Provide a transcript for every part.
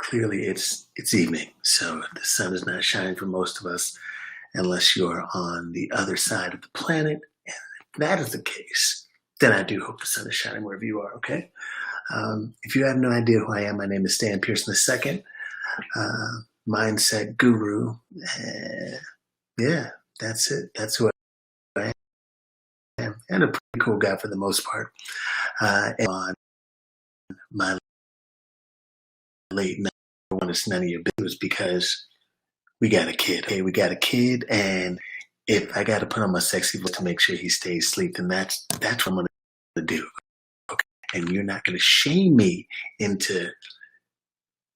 clearly it's evening, so the sun is not shining for most of us unless you're on the other side of the planet. And if that is the case, then I do hope the sun is shining wherever you are, okay? If you have no idea who I am, my name is Stan Pearson II, mindset guru. Yeah, that's it. That's who I am. And a pretty cool guy for the most part. And on my late night, one is none of your business because we got a kid. Hey, we got a kid, and if I got to put on my sexy voice to make sure he stays asleep, then that's what I'm going to do. Okay, and you're not going to shame me into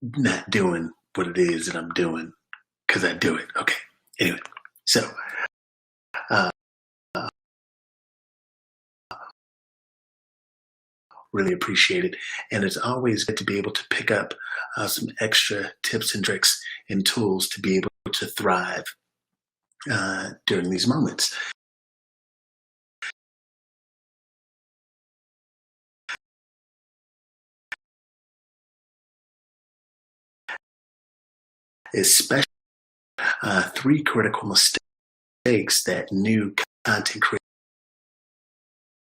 not doing what it is that I'm doing because I do it. Okay. Anyway, so really appreciate it, and it's always good to be able to pick up some extra tips and tricks and tools to be able to thrive during these moments. Especially 3 critical mistakes that new content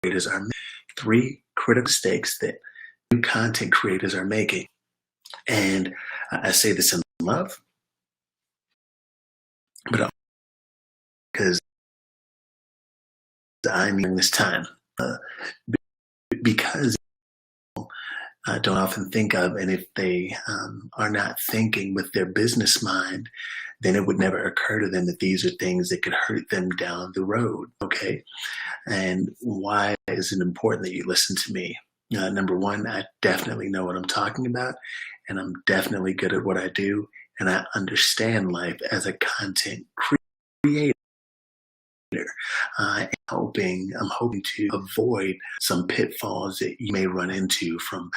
creators are making. 3 critical mistakes that new content creators are making. And I say this in love, but because I'm in this time, because I don't often think of, and if they are not thinking with their business mind, then it would never occur to them that these are things that could hurt them down the road, okay? And why is it important that you listen to me? Number one, I definitely know what I'm talking about, and I'm definitely good at what I do, and I understand life as a content creator. I'm hoping to avoid some pitfalls that you may run into from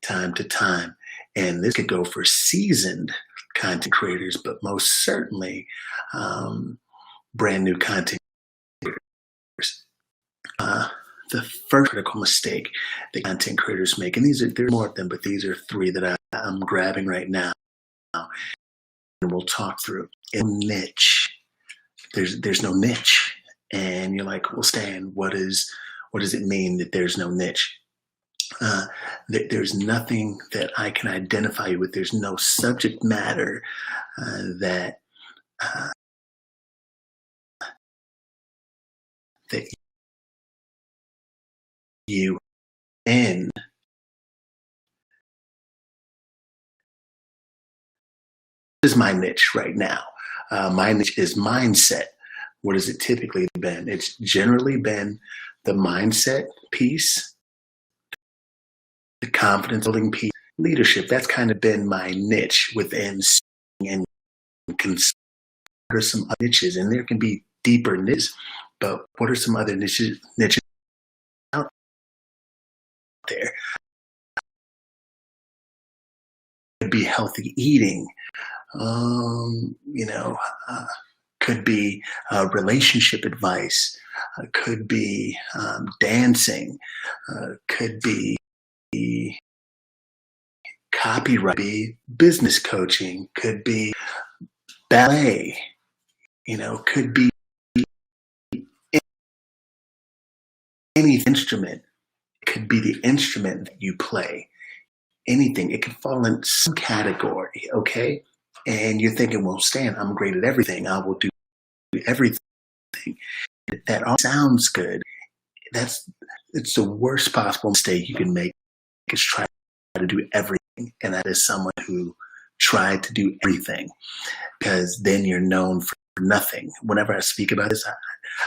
time to time. And this could go for seasoned content creators, but most certainly brand new content creators. The first critical mistake that content creators make, and there are more of them, but these are 3 that I'm grabbing right now, and we'll talk through. Niche. There's no niche, and you're like, well, Stan, what does it mean that there's no niche? There's nothing that I can identify you with. There's no subject matter that you in. This is my niche right now. My niche is mindset. What has it typically been? It's generally been the mindset piece, the confidence building piece, leadership. That's kind of been my niche within, and consider some niches, and there can be deeper niches, but what are some other niches out there? Could be healthy eating, could be relationship advice, could be dancing, could be copyright, business coaching, could be ballet, could be any instrument. It could be the instrument that you play. Anything. It could fall in some category, okay? And you're thinking, well, Stan, I'm great at everything. I will do everything. That all sounds good. It's the worst possible mistake you can make, is try to do everything. And that is someone who tried to do everything, because then you're known for nothing. Whenever I speak about this,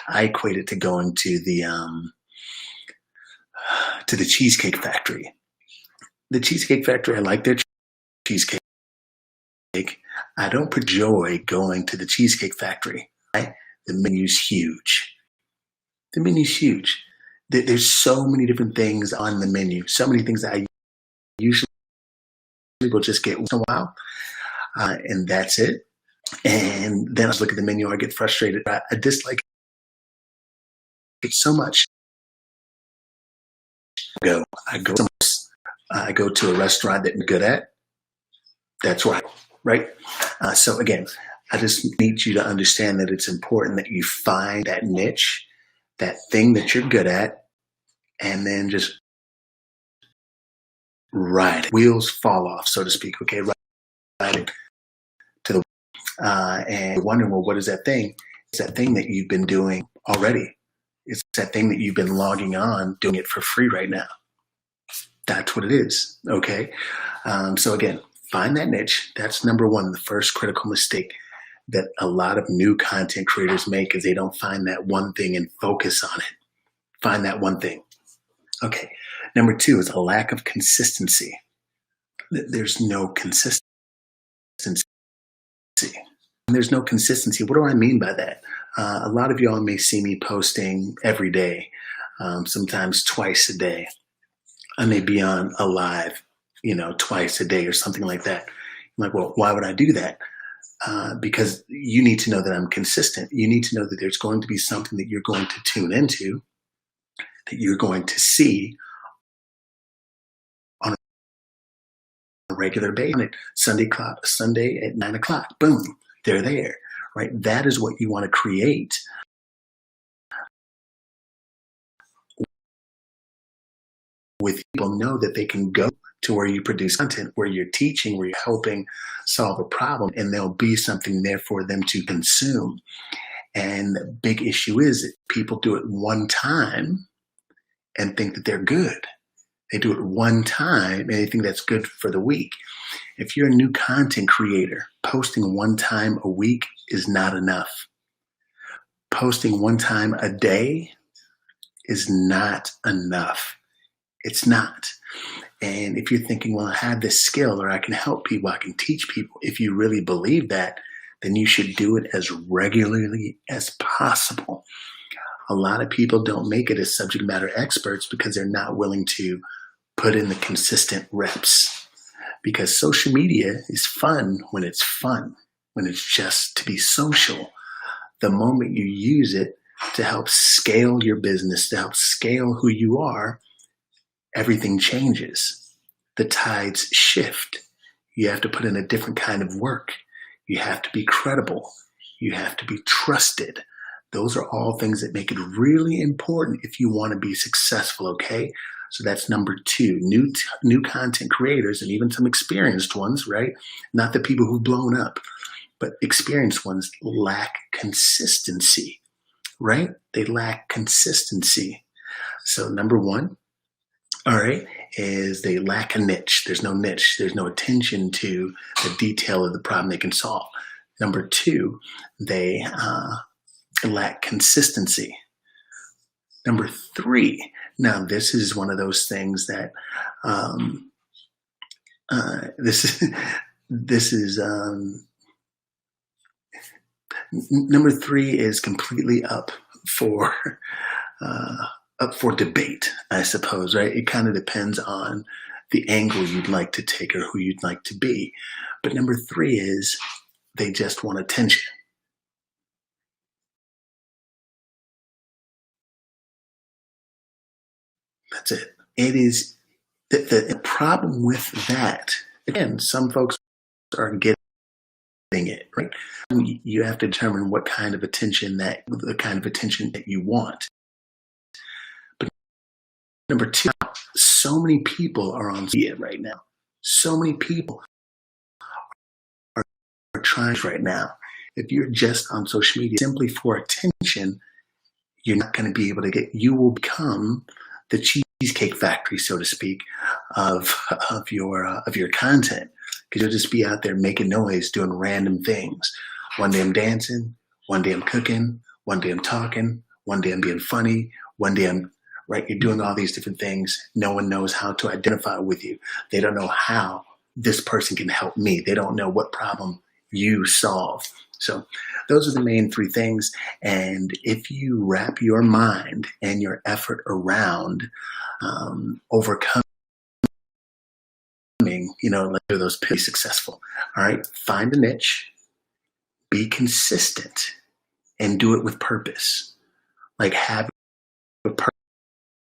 I equate it to going to the Cheesecake Factory. The Cheesecake Factory, I like their cheesecake. I don't enjoy going to the Cheesecake Factory. The menu's huge. The menu's huge. There's so many different things on the menu. So many things that I usually will just get once in a while, and that's it. And then I just look at the menu, I get frustrated. I dislike it so much. I go to a restaurant that I'm good at. That's right, right? So again, I just need you to understand that it's important that you find that niche, that thing that you're good at, and then just ride it. Wheels fall off, so to speak. Okay, ride it to the and wondering, well, what is that thing? It's that thing that you've been doing already. It's that thing that you've been logging on, doing it for free right now. That's what it is. Okay. So again, find that niche. That's number one. The first critical mistake that a lot of new content creators make is they don't find that one thing and focus on it. Find that one thing. Okay. Number two is a lack of consistency. There's no consistency. There's no consistency. What do I mean by that? A lot of y'all may see me posting every day, sometimes twice a day. I may be on a live, twice a day or something like that. I'm like, well, why would I do that? Because you need to know that I'm consistent. You need to know that there's going to be something that you're going to tune into, that you're going to see on a regular basis. Sunday at 9 o'clock, boom, they're there, right? That is what you want to create. With people know that they can go to where you produce content, where you're teaching, where you're helping solve a problem, and there'll be something there for them to consume. And the big issue is that people do it one time and think that they're good. They do it one time and they think that's good for the week. If you're a new content creator, posting one time a week is not enough. Posting one time a day is not enough. It's not. And if you're thinking, well, I have this skill or I can help people, I can teach people. If you really believe that, then you should do it as regularly as possible. A lot of people don't make it as subject matter experts because they're not willing to put in the consistent reps. Because social media is fun, when it's just to be social. The moment you use it to help scale your business, to help scale who you are, everything changes. The tides shift. You have to put in a different kind of work. You have to be credible. You have to be trusted. Those are all things that make it really important if you want to be successful, okay? So that's number two. New content creators, and even some experienced ones, right? Not the people who've blown up, but experienced ones lack consistency, right? They lack consistency. So number one, all right, is they lack a niche. There's no niche. There's no attention to the detail of the problem they can solve. Number two, they lack consistency. Number three, now this is one of those things that number three is completely up for debate, I suppose, right? It kind of depends on the angle you'd like to take or who you'd like to be. But number three is they just want attention. That's it. It is the problem with that. Again, some folks are getting it, right? You have to determine the kind of attention that you want. But number two, so many people are on media right now. So many people are trying right now. If you're just on social media simply for attention, you're not going to be able to you will become the cheesecake factory, so to speak, of your content, because you'll just be out there making noise, doing random things. One day I'm dancing, one day I'm cooking, one day I'm talking, one day I'm being funny, one day you're doing all these different things. No one knows how to identify with you. They don't know how this person can help me. They don't know what problem you solve. So those are the main three things. And if you wrap your mind and your effort around overcoming, those be successful. All right. Find a niche, be consistent, and do it with purpose. Like, have a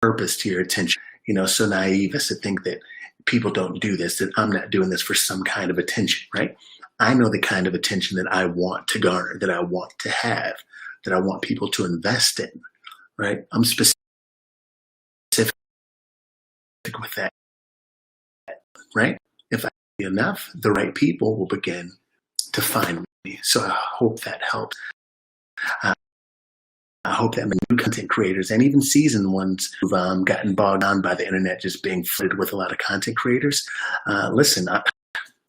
purpose to your attention. So naive is to think that people don't do this, that I'm not doing this for some kind of attention, right? I know the kind of attention that I want to garner, that I want to have, that I want people to invest in, right? I'm specific with that, right? If I do enough, the right people will begin to find me. So I hope that helps. I hope that new content creators and even seasoned ones who've gotten bogged down by the internet just being flooded with a lot of content creators, listen,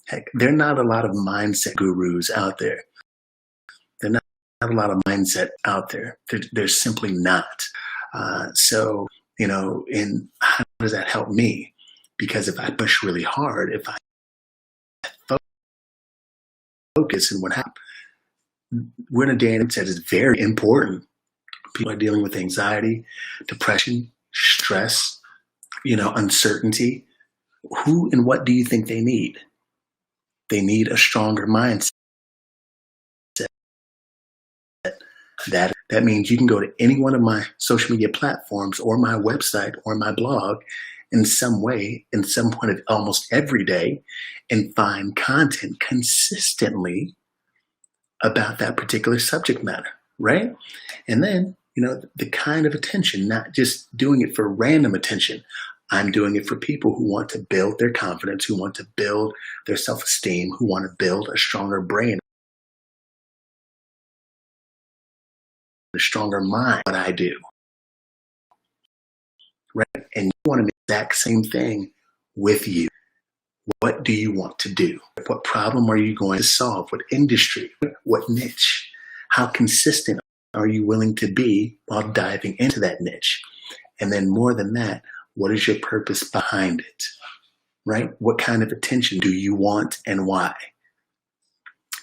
heck, there are not a lot of mindset gurus out there. There are not a lot of mindset out there. There's simply not. So, and how does that help me? Because if I push really hard, if I focus and what happens, we're in a day and age that is very important. People are dealing with anxiety, depression, stress, uncertainty. Who and what do you think they need? They need a stronger mindset. That means you can go to any one of my social media platforms or my website or my blog in some way, in some point of almost every day, and find content consistently about that particular subject matter, right? And then, the kind of attention, not just doing it for random attention. I'm doing it for people who want to build their confidence, who want to build their self-esteem, who want to build a stronger brain, a stronger mind. What I do, right? And you want to do the exact same thing with you. What do you want to do? What problem are you going to solve? What industry? What niche? How consistent are you willing to be while diving into that niche? And then more than that, what is your purpose behind it, right? What kind of attention do you want and why?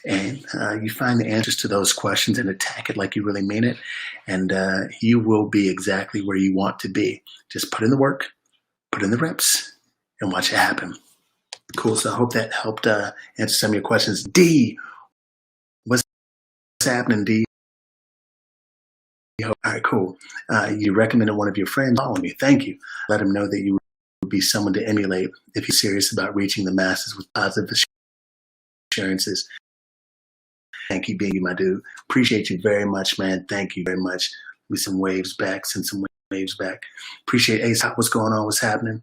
And you find the answers to those questions and attack it like you really mean it. And you will be exactly where you want to be. Just put in the work, put in the reps, and watch it happen. Cool. So I hope that helped answer some of your questions. D, what's happening, D? All right, cool. You recommended one of your friends follow me. Thank you. Let him know that you would be someone to emulate if you're serious about reaching the masses with positive assurances. Thank you, being my dude. Appreciate you very much, man. Thank you very much. With some waves back, send some waves back. Appreciate Ace. What's going on? What's happening?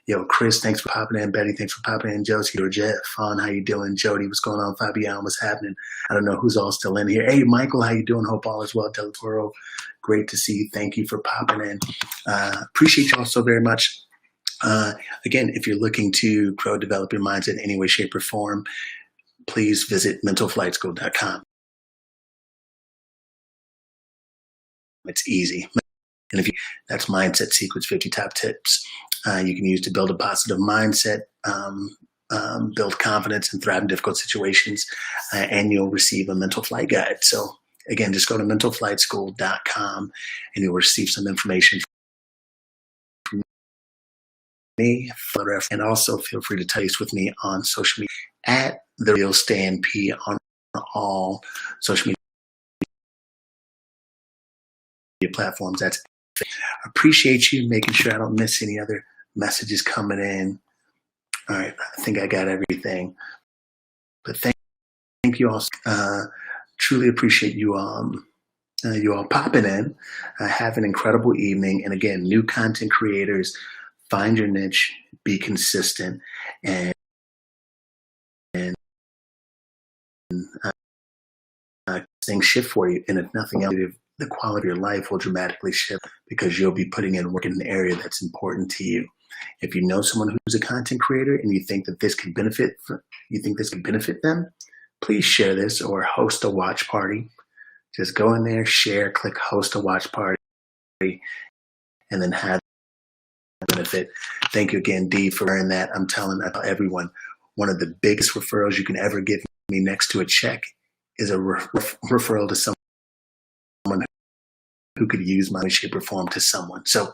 Yo, Chris, thanks for popping in. Betty, thanks for popping in. Josie or Jeff, Fawn, how you doing? Jody, what's going on? Fabian, what's happening? I don't know who's all still in here. Hey, Michael, how you doing? Hope all is well. Del Toro, great to see you. Thank you for popping in. Appreciate y'all so very much. Again, if you're looking to grow, develop your mindset in any way, shape, or form, please visit mentalflightschool.com. It's easy. And that's Mindset Secrets 50 Top Tips you can use to build a positive mindset, build confidence, and thrive in difficult situations. And you'll receive a mental flight guide. So again, just go to mentalflightschool.com and you'll receive some information from me. And also feel free to touch with me on social media at The Real Stan P on all social media platforms. That's appreciate you making sure I don't miss any other messages coming in. All right, I think I got everything. But thank you all. Truly appreciate you all popping in. Have an incredible evening. And again, new content creators, find your niche, be consistent, and things shift for you. And if nothing else, the quality of your life will dramatically shift because you'll be putting in work in an area that's important to you. If you know someone who's a content creator and you think that this could benefit them, please share this or host a watch party. Just go in there, share, click host a watch party, and then have benefit. Thank you again, Dee, for sharing that. I tell everyone, one of the biggest referrals you can ever give me next to a check is a referral to someone who could use my shape or form to someone. So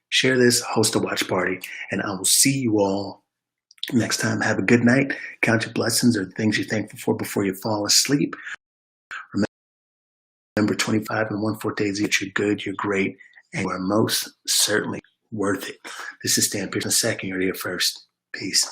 share this, host a watch party, and I will see you all next time. Have a good night. Count your blessings or things you're thankful for before you fall asleep. Remember 25 and 1/4 days that you're good, you're great, and you are most certainly worth it. This is Stan Pearson II. You're here first. Peace.